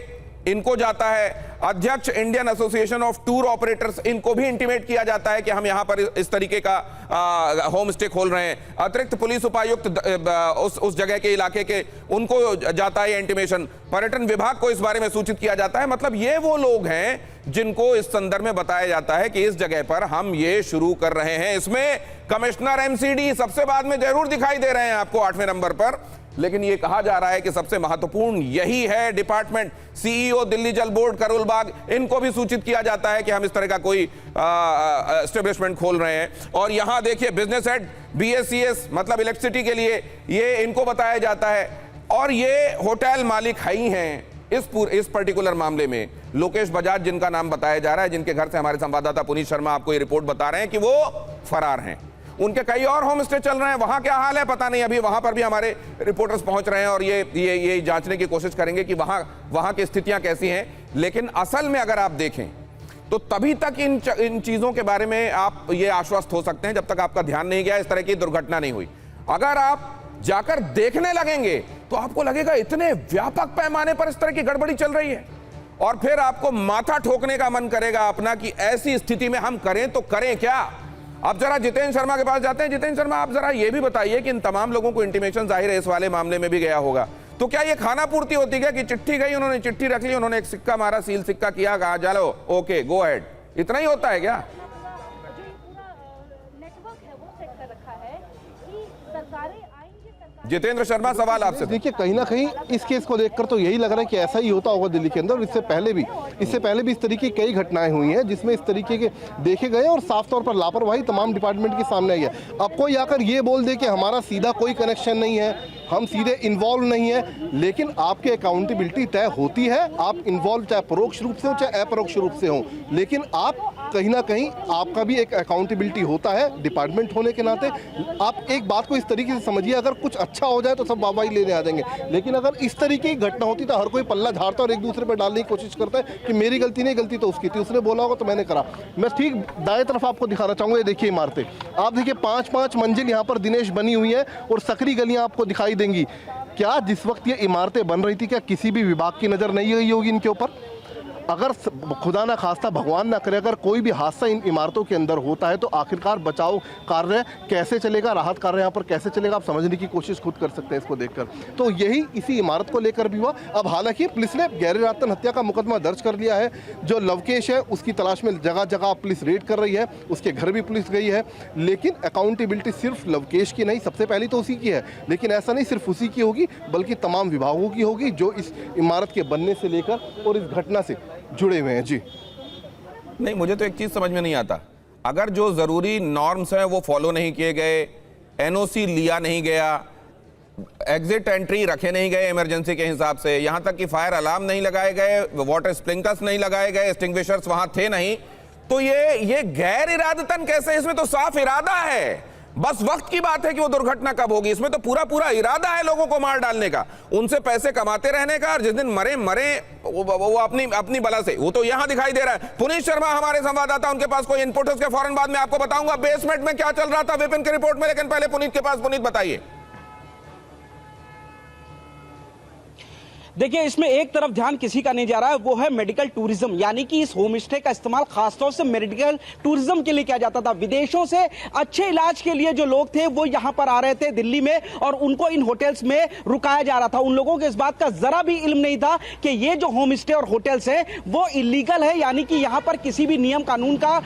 इनको जाता है। अध्यक्ष Indian association of tour operators, इनको भी इंटीमेट किया जाता है कि हम यहां पर इस तरीके का होम स्टे खोल रहे हैं। अतिरिक्त पुलिस उपायुक्त उस जगह के इलाके के, उनको जाता है इंटीमेशन। पर्यटन विभाग को इस बारे में सूचित किया जाता है। मतलब ये वो लोग हैं जिनको इस संदर्भ में बताया जाता है कि इस जगह पर हम ये शुरू कर रहे हैं। इसमें कमिश्नर एमसीडी सबसे बाद में जरूर दिखाई दे रहे हैं आपको 8वें नंबर पर, लेकिन यह कहा जा रहा है कि सबसे महत्वपूर्ण यही है डिपार्टमेंट। सीईओ दिल्ली जल बोर्ड करोलबाग, इनको भी सूचित किया जाता है कि हम इस तरह का कोई एस्टेब्लिशमेंट खोल रहे हैं। और यहां देखिए बिजनेस हेड, बीएससीएस मतलब इलेक्ट्रिसिटी के लिए, ये इनको बताया जाता है। और ये होटल मालिक ही हैं इस पर्टिकुलर मामले में, लोकेश बजाज जिनका नाम बताया जा रहा है, जिनके घर से हमारे संवाददाता पुनीत शर्मा आपको ये रिपोर्ट बता रहे हैं कि वो फरार हैं। उनके कई और होम स्टे चल रहे हैं, वहां क्या हाल है पता नहीं। अभी वहां पर भी हमारे रिपोर्टर्स पहुंच रहे हैं और ये जांचने की कोशिश करेंगे कि वहां की स्थितियां कैसी हैं। लेकिन असल में अगर आप देखें तो तभी तक इन चीजों के बारे में आप ये आश्वस्त हो सकते हैं जब तक आपका ध्यान नहीं गया, इस तरह की दुर्घटना नहीं हुई। अगर आप जाकर देखने लगेंगे तो आपको लगेगा इतने व्यापक पैमाने पर इस तरह की गड़बड़ी चल रही है, और फिर आपको माथा ठोकने का मन करेगा अपना कि ऐसी स्थिति में हम करें तो करें क्या। अब जरा जितेंद्र शर्मा के पास जाते हैं। जितेंद्र शर्मा, आप जरा ये भी बताइए कि इन तमाम लोगों को इंटीमेशन जाहिर है इस वाले मामले में भी गया होगा, तो क्या ये खाना पूर्ति होती है कि चिट्ठी गई, उन्होंने चिट्ठी रख ली, उन्होंने एक सिक्का मारा, सील सिक्का किया, कहा चलो ओके गो अहेड, इतना ही होता है क्या? जितेंद्र शर्मा, सवाल आपसे। देखिए, कहीं ना कहीं इस केस को देखकर तो यही लग रहा है कि ऐसा ही होता होगा दिल्ली के अंदर। इससे पहले भी इस तरीके की कई घटनाएं हुई हैं जिसमें इस तरीके के देखे गए और साफ तौर पर लापरवाही तमाम डिपार्टमेंट के सामने आई है। अब कोई आकर ये बोल दे कि हमारा सीधा कोई कनेक्शन नहीं है, हम सीधे इन्वॉल्व नहीं है, लेकिन आपकी अकाउंटेबिलिटी तय होती है। आप इन्वॉल्व चाहे परोक्ष रूप से हो चाहे अपरोक्ष रूप से हो, लेकिन आप कहीं ना कहीं आपका भी एक अकाउंटेबिलिटी होता है डिपार्टमेंट होने के नाते। आप एक बात को इस तरीके से समझिए, अगर कुछ अच्छा हो जाए तो सब वाहवाही लेने आ जाएंगे, लेकिन अगर इस तरीके की घटना होती तो हर कोई पल्ला झाड़ता और एक दूसरे पर डालने की कोशिश करता है कि मेरी गलती नहीं, गलती तो उसकी थी, उसने बोला होगा तो मैंने करा। मैं ठीक दाएं तरफ आपको दिखाना चाहूंगा, ये देखिए इमारतें, आप देखिए 5-5 मंजिल यहाँ पर दिनेश बनी हुई है और सकरी गलियां आपको दिखाई देंगी। क्या जिस वक्त ये इमारतें बन रही थी क्या किसी भी विभाग की नजर नहीं गई होगी इनके ऊपर? अगर खुदा ना खास्ता भगवान ना करे अगर कोई भी हादसा इन इमारतों के अंदर होता है तो आखिरकार बचाव कार्य कैसे चलेगा, राहत कार्य यहाँ पर कैसे चलेगा, आप समझने की कोशिश खुद कर सकते हैं इसको देखकर। तो यही इसी इमारत को लेकर भी हुआ। अब हालांकि पुलिस ने गहरे रातन हत्या का मुकदमा दर्ज कर लिया है। जो लवकेश है उसकी तलाश में जगह जगह पुलिस रेड कर रही है, उसके घर भी पुलिस गई है, लेकिन अकाउंटेबिलिटी सिर्फ लवकेश की नहीं, सबसे पहले तो उसी की है, लेकिन ऐसा नहीं सिर्फ उसी की होगी बल्कि तमाम विभागों की होगी जो इस इमारत के बनने से लेकर और इस घटना से जुड़े हुए हैं। जी नहीं, मुझे तो एक चीज समझ में नहीं आता, अगर जो जरूरी नॉर्म्स हैं वो फॉलो नहीं किए गए, एनओसी लिया नहीं गया, एग्जिट एंट्री रखे नहीं गए इमरजेंसी के हिसाब से, यहां तक कि फायर अलार्म नहीं लगाए गए, वाटर स्प्रिंकलर्स नहीं लगाए गए, एक्सटिंग्विशर्स वहां थे नहीं, तो ये गैर इरादतन कैसे? इसमें तो साफ इरादा है, बस वक्त की बात है कि वो दुर्घटना कब होगी। इसमें तो पूरा इरादा है लोगों को मार डालने का, उनसे पैसे कमाते रहने का, और जिस दिन मरे वो अपनी बला से। वो तो यहां दिखाई दे रहा है। पुनीत शर्मा हमारे संवाददाता, उनके पास कोई इनपुट है उसके फौरन बाद में आपको बताऊंगा बेसमेंट में क्या चल रहा था विपिन की रिपोर्ट में, लेकिन पहले पुनीत के पास। पुनीत बताइए। देखिए, इसमें एक तरफ ध्यान किसी का नहीं जा रहा है, वो है मेडिकल टूरिज्म, यानी कि इस होम स्टे का इस्तेमाल खासतौर से मेडिकल टूरिज्म के लिए किया जाता था। विदेशों से अच्छे इलाज के लिए जो लोग थे वो यहां पर आ रहे थे दिल्ली में, और उनको इन होटल्स में रुकाया जा रहा था। उन लोगों को इस बात का जरा भी इल्म नहीं था कि ये जो होम स्टे और होटल्स हैं वो इलीगल है, यानी कि यहां पर किसी भी नियम कानून का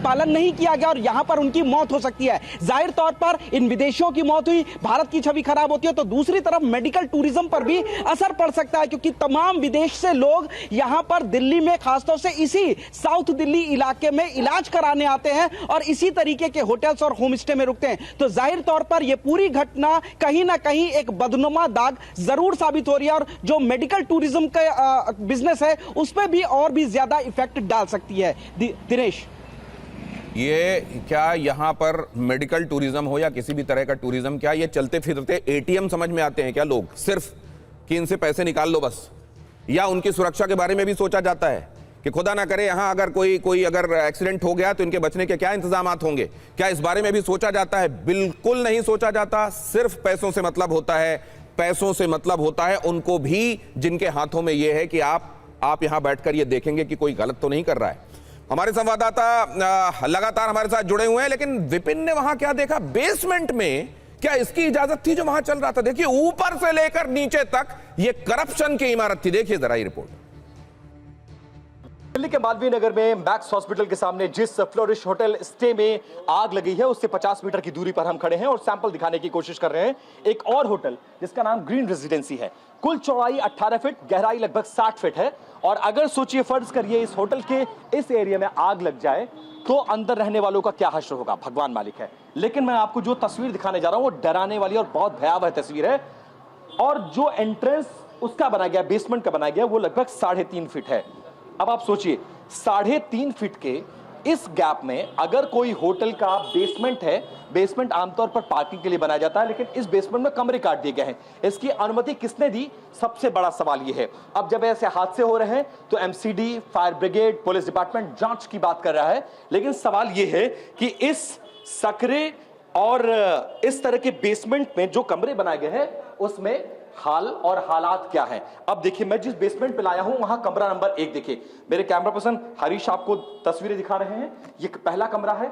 पालन नहीं किया गया और यहां पर उनकी मौत हो सकती है। जाहिर तौर पर इन विदेशियों की मौत हुई, भारत की छवि खराब होती है, तो दूसरी तरफ मेडिकल टूरिज्म पर भी असर पड़ सकता है, क्योंकि तमाम विदेश से लोग यहां पर दिल्ली में खासतौर से इसी साउथ दिल्ली इलाके में इलाज कराने आते हैं और इसी तरीके के होटल्स और होम स्टे में रुकते हैं। तो जाहिर तौर पर यह पूरी घटना कहीं ना कहीं एक बदनुमा दाग जरूर साबित हो रही है और जो मेडिकल टूरिज्म का बिजनेस है उस पर भी और भी ज्यादा इफेक्ट डाल सकती है। दिनेश, ये क्या यहाँ पर मेडिकल टूरिज्म हो या किसी भी तरह का टूरिज्म, क्या ये चलते फिरते एटीएम समझ में आते हैं क्या लोग, सिर्फ कि इनसे पैसे निकाल लो बस? या उनकी सुरक्षा के बारे में भी सोचा जाता है कि खुदा ना करे यहाँ अगर कोई अगर एक्सीडेंट हो गया तो इनके बचने के क्या इंतजाम होंगे? क्या इस बारे में भी सोचा जाता है? बिल्कुल नहीं सोचा जाता। सिर्फ पैसों से मतलब होता है, पैसों से मतलब होता है उनको भी जिनके हाथों में यह है कि आप यहां बैठकर ये देखेंगे कि कोई गलत तो नहीं कर रहा है। हमारे संवाददाता लगातार हमारे साथ जुड़े हुए हैं, लेकिन विपिन ने वहां क्या देखा बेसमेंट में? क्या इसकी इजाजत थी जो वहां चल रहा था? देखिए, ऊपर से लेकर नीचे तक ये करप्शन की इमारत थी। देखिए जरा ये रिपोर्ट। दिल्ली के मालवीय नगर में मैक्स हॉस्पिटल के सामने जिस फ्लोरिश होटल स्टे में आग लगी है उससे 50 मीटर की दूरी पर हम खड़े हैं और सैंपल दिखाने की कोशिश कर रहे हैं। एक और होटल जिसका नाम ग्रीन रेजिडेंसी है, कुल चौड़ाई 18 फीट, गहराई लगभग 60 फीट है। और अगर सोचिए, फर्ज करिए इस होटल के इस एरिया में आग लग जाए तो अंदर रहने वालों का क्या हश्र होगा, भगवान मालिक है। लेकिन मैं आपको जो तस्वीर दिखाने जा रहा हूं वो डराने वाली और बहुत भयावह तस्वीर है। और जो एंट्रेंस उसका बनाया गया, बेसमेंट का बनाया गया, वो लगभग 3.5 फीट है। अब आप सोचिए, 3.5 फीट के इस गैप में अगर कोई होटल का बेसमेंट है, बेसमेंट आमतौर पर पार्किंग के लिए बनाया जाता है, लेकिन इस बेसमेंट में कमरे काट दिए गए हैं। इसकी अनुमति किसने दी? सबसे बड़ा सवाल यह है। अब जब ऐसे हादसे हो रहे हैं तो MCD, fire brigade, police department जांच की बात कर रहा है, लेकिन सवाल यह है कि इस सकरे और इस तरह के बेसमेंट में जो कमरे बनाए गए हैं उसमें हाल और हालात क्या है। अब देखिए, मैं जिस बेसमेंट पे लाया हूं वहां कमरा नंबर 1 देखिए, मेरे कैमरा पर्सन हरीश आपको तस्वीरें दिखा रहे हैं। ये पहला कमरा है,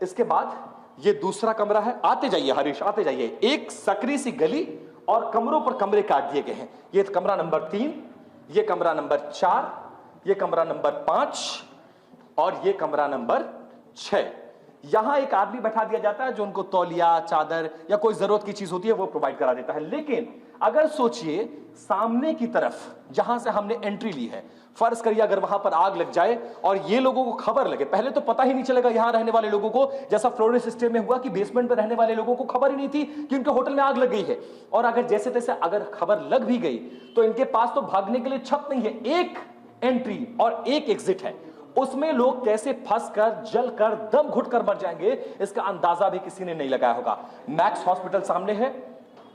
इसके बाद ये दूसरा कमरा है। आते जाइए हरीश, आते जाइए। एक सकरी सी गली और कमरों पर कमरे काट दिए गए हैं। ये कमरा नंबर 3, ये कमरा नंबर 4, ये कमरा नंबर 5 और ये कमरा नंबर 6। यहां एक आदमी बैठा दिया जाता है जो उनको तौलिया, चादर या कोई जरूरत की चीज होती है वो प्रोवाइड करा देता है। लेकिन अगर सोचिए, सामने की तरफ जहां से हमने एंट्री ली है, फर्ज करिए अगर वहां पर आग लग जाए और ये लोगों को खबर लगे, पहले तो पता ही नहीं चलेगा यहां रहने वाले लोगों को, जैसा फ्लोरिश स्टे में हुआ कि बेसमेंट में रहने वाले लोगों को खबर ही नहीं थी कि उनके होटल में आग लग गई है। और अगर जैसे तैसे अगर खबर लग भी गई तो इनके पास तो भागने के लिए छत नहीं है, एक एंट्री और एक एग्जिट है। उसमें लोग कैसे फंसकर, जलकर, दम घुटकर मर जाएंगे, इसका अंदाजा भी किसी ने नहीं लगाया होगा। मैक्स हॉस्पिटल सामने है,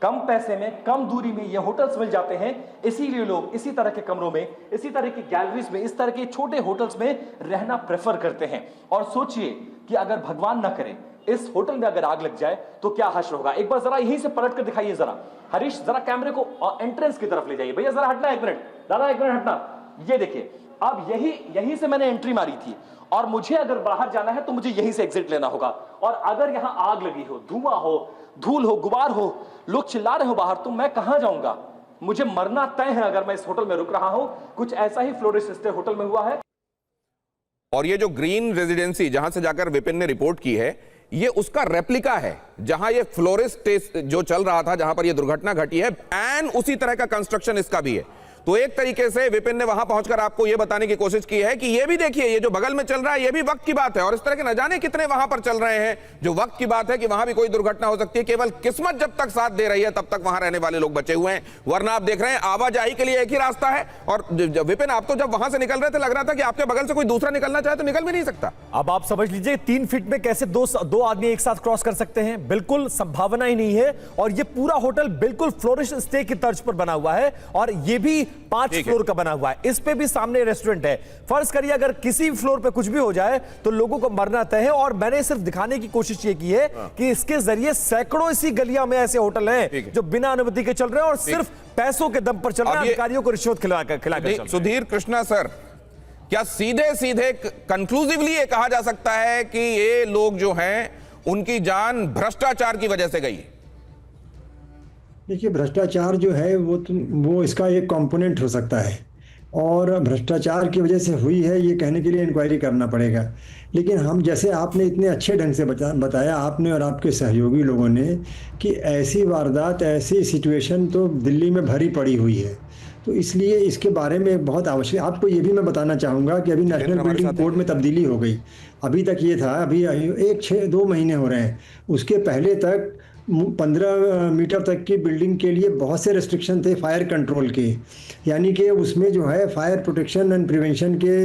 कम पैसे में, कम दूरी में ये होटल्स मिल जाते हैं, इसीलिए लोग इसी तरह के कमरों में, इसी तरह की गैलरीज में, इस तरह के छोटे होटल्स में रहना प्रेफर करते हैं। और सोचिए कि अगर भगवान ना करे इस होटल में अगर आग लग जाए तो क्या हश्र होगा। एक बार जरा यहीं से पलट कर दिखाइए जरा हरीश, जरा कैमरे को एंट्रेंस की तरफ ले जाइए। भैया जरा हटना, 1 मिनट दादा, 1 मिनट हटना। ये देखिए, अब यही से मैंने एंट्री मारी थी और मुझे अगर बाहर जाना है तो मुझे यहीं से एग्जिट लेना होगा। और अगर यहां आग लगी हो, धुआं हो, धूल हो, गुबार हो, लोग चिल्ला रहे हो बाहर, तो मैं कहां जाऊंगा? मुझे मरना तय है अगर मैं इस होटल में रुक रहा हूं। कुछ ऐसा ही फ्लोरिश स्टे होटल में हुआ है। और ये जो ग्रीन रेजिडेंसी जहां से जाकर विपिन ने रिपोर्ट की है, ये उसका रेप्लिका है जहां ये फ्लोरिश स्टे जो चल रहा था, जहां पर ये दुर्घटना घटी है, एंड उसी तरह का कंस्ट्रक्शन इसका भी है। तो एक तरीके से विपिन ने वहां पहुंचकर आपको यह बताने की कोशिश की है कि ये भी देखिए, ये जो बगल में चल रहा है ये भी वक्त की बात है। और इस तरह के न जाने कितने वहां पर चल रहे हैं जो वक्त की बात है कि वहां भी कोई दुर्घटना हो सकती है। केवल किस्मत जब तक साथ दे रही है तब तक वहां रहने वाले लोग बचे हुए हैं, वरना आप देख रहे हैं आवाजाही के लिए एक ही रास्ता है। और विपिन, आप तो जब वहां से निकल रहे थे लग रहा था कि आपके बगल से कोई दूसरा निकलना चाहे तो निकल भी नहीं सकता। अब आप समझ लीजिए 3 फीट में कैसे दो आदमी एक साथ क्रॉस कर सकते हैं, बिल्कुल संभावना ही नहीं है। और ये पूरा होटल बिल्कुल फ्लोरिश स्टे की तर्ज पर बना हुआ है और ये भी 5 फ्लोर का बना हुआ है, इस पे भी सामने रेस्टोरेंट है। फर्ज करिए अगर किसी फ्लोर पे कुछ भी हो जाए तो लोगों को मरना तय है। और मैंने सिर्फ दिखाने की कोशिश ये की है कि इसके जरिए सैकड़ों इसी गलियां में ऐसे होटल हैं जो बिना अनुमति के चल रहे हैं और सिर्फ पैसों के दम पर चल रहे हैं, अधिकारियों को रिश्वत खिलाकर। सुधीर कृष्णा सर, क्या सीधे सीधे कंक्लूसिवली ये कहा जा सकता है कि ये लोग जो हैं उनकी जान भ्रष्टाचार की वजह से गई? देखिए, भ्रष्टाचार जो है वो इसका एक कंपोनेंट हो सकता है और भ्रष्टाचार की वजह से हुई है ये कहने के लिए इंक्वायरी करना पड़ेगा। लेकिन हम, जैसे आपने इतने अच्छे ढंग से बताया आपने और आपके सहयोगी लोगों ने, कि ऐसी वारदात, ऐसी सिचुएशन तो दिल्ली में भरी पड़ी हुई है, तो इसलिए इसके बारे में बहुत आवश्यक। आपको ये भी मैं बताना चाहूँगा कि अभी नेशनल बिल्डिंग कोड में तब्दीली हो गई। अभी तक ये था, अभी 2 महीने हो रहे हैं, उसके पहले तक 15 मीटर तक की बिल्डिंग के लिए बहुत से रेस्ट्रिक्शन थे फायर कंट्रोल के, यानी कि उसमें जो है फायर प्रोटेक्शन एंड प्रिवेंशन के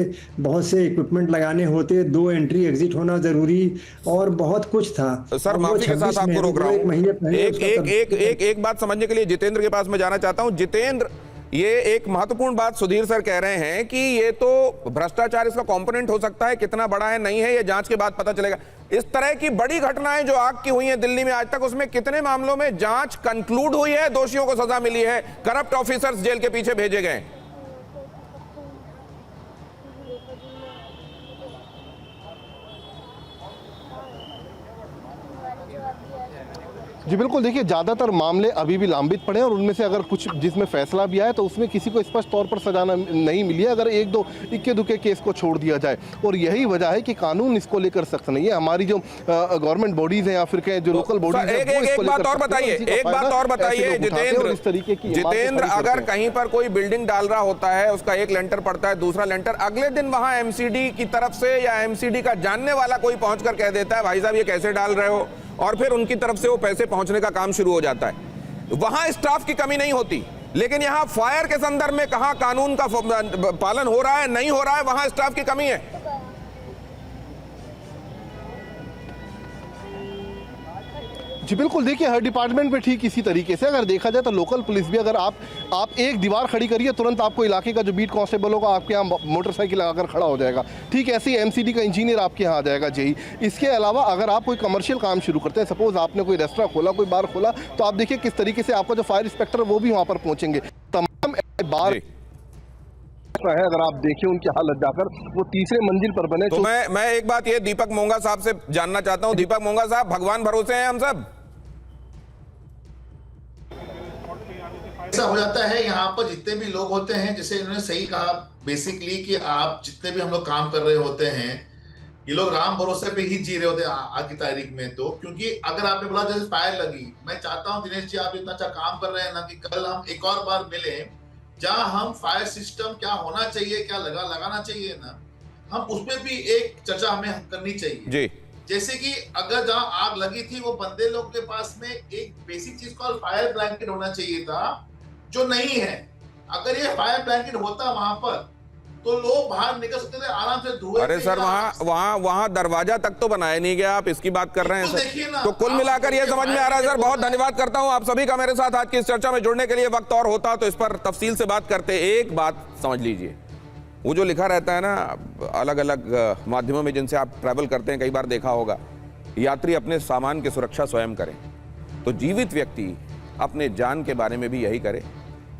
बहुत से इक्विपमेंट लगाने होते, 2 एंट्री एग्जिट होना जरूरी और बहुत कुछ था। सर माफी के साथ आपको रोक रहा हूं, एक बात समझने के लिए जितेंद्र के पास मैं जाना चाहता हूं। जितेंद्र, ये एक महत्वपूर्ण बात सुधीर सर कह रहे हैं कि ये तो भ्रष्टाचार इसका कंपोनेंट हो सकता है, कितना बड़ा है नहीं है ये जांच के बाद पता चलेगा। इस तरह की बड़ी घटनाएं जो आग की हुई हैं दिल्ली में आज तक, उसमें कितने मामलों में जांच कंक्लूड हुई है, दोषियों को सजा मिली है, करप्ट ऑफिसर्स जेल के पीछे भेजे गए? जी बिल्कुल, देखिए ज़्यादातर मामले अभी भी लंबित पड़े हैं और उनमें से अगर कुछ जिसमें फैसला भी आया तो उसमें किसी को स्पष्ट तौर पर सजा नहीं मिली है, अगर 1-2 इक्के दुक्के केस को छोड़ दिया जाए। और यही वजह है कि कानून इसको लेकर सख्त नहीं है। हमारी जो गवर्नमेंट बॉडीज हैं या फिर जो लोकल बॉडीज हैं, एक बात और बताइए जितेंद्र, अगर कहीं पर कोई बिल्डिंग डाल रहा होता है, उसका एक लेंटर पड़ता है, दूसरा लेंटर, अगले दिन वहां एमसीडी की तरफ से या एमसीडी का जानने वाला कोई पहुंचकर कह देता है भाई साहब ये कैसे डाल रहे हो, और फिर उनकी तरफ से वो पैसे पहुंचने का काम शुरू हो जाता है। वहां स्टाफ की कमी नहीं होती, लेकिन यहां फायर के संदर्भ में कहां कानून का पालन हो रहा है, नहीं हो रहा है, वहां स्टाफ की कमी है। जी बिल्कुल, देखिए हर डिपार्टमेंट में ठीक इसी तरीके से अगर देखा जाए तो लोकल पुलिस भी, अगर आप एक दीवार खड़ी करिए तुरंत आपको इलाके का जो बीट कांस्टेबल होगा आपके यहाँ मोटरसाइकिल लगाकर खड़ा हो जाएगा। ठीक ऐसे ही एमसीडी का इंजीनियर आपके यहाँ आ जाएगा जेई। इसके अलावा अगर आप कोई कमर्शियल काम शुरू करते हैं, सपोज आपने कोई रेस्टोरेंट खोला, कोई बार खोला, तो आप देखिए किस तरीके से आपका जो फायर इंस्पेक्टर वो भी वहाँ पर पहुँचेंगे। तमाम बार है, अगर आप देखिए उनकी हालत जाकर वो 3रे मंजिल पर बने। तो मैं एक बात ये दीपक मोंगा साहब से जानना चाहता हूँ। दीपक मोंगा साहब, भगवान भरोसे हैं हम सब? ऐसा हो जाता है यहाँ पर जितने भी लोग होते हैं, जैसे इन्होंने सही कहा बेसिकली कि आप जितने भी हम लोग काम कर रहे होते हैं, ये लोग राम भरोसे पे ही जी रहे होते हैं आज की तारीख में। तो क्योंकि अगर आपने बोला जैसे फायर लगी, मैं चाहता हूँ दिनेश जी आप इतना अच्छा काम कर रहे हैं ना कि कल हम एक और बार मिले जहाँ हम फायर सिस्टम क्या होना चाहिए, क्या लगाना चाहिए ना, हम उसमें भी एक चर्चा हमें करनी चाहिए जी। जैसे कि अगर जहाँ आग लगी थी वो बंदे लोग के पास में एक बेसिक चीज कॉल फायर ब्लैंकेट होना चाहिए था, जो नहीं है। अगर ये फायर ब्लैंकेट होता वहां पर तो लोग बाहर निकल सकते थे आराम से धुएं। अरे सर, वहां दरवाजा तक तो बनाया नहीं गया, आप इसकी बात कर रहे हैं सर। तो कुल मिलाकर ये समझ में आ रहा है सर। बहुत धन्यवाद करता हूं आप सभी का मेरे साथ आज की इस चर्चा में जुड़ने के लिए। वक्त और होता तो इस पर तफसील से बात करते। एक बात समझ लीजिए, वो जो लिखा रहता है ना अलग अलग माध्यमों में जिनसे आप ट्रैवल करते हैं, कई बार देखा होगा, यात्री अपने सामान की सुरक्षा स्वयं करें। तो जीवित व्यक्ति अपने जान के बारे में भी यही करे,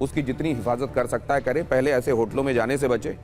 उसकी जितनी हिफाजत कर सकता है करे। पहले ऐसे होटलों में जाने से बचे।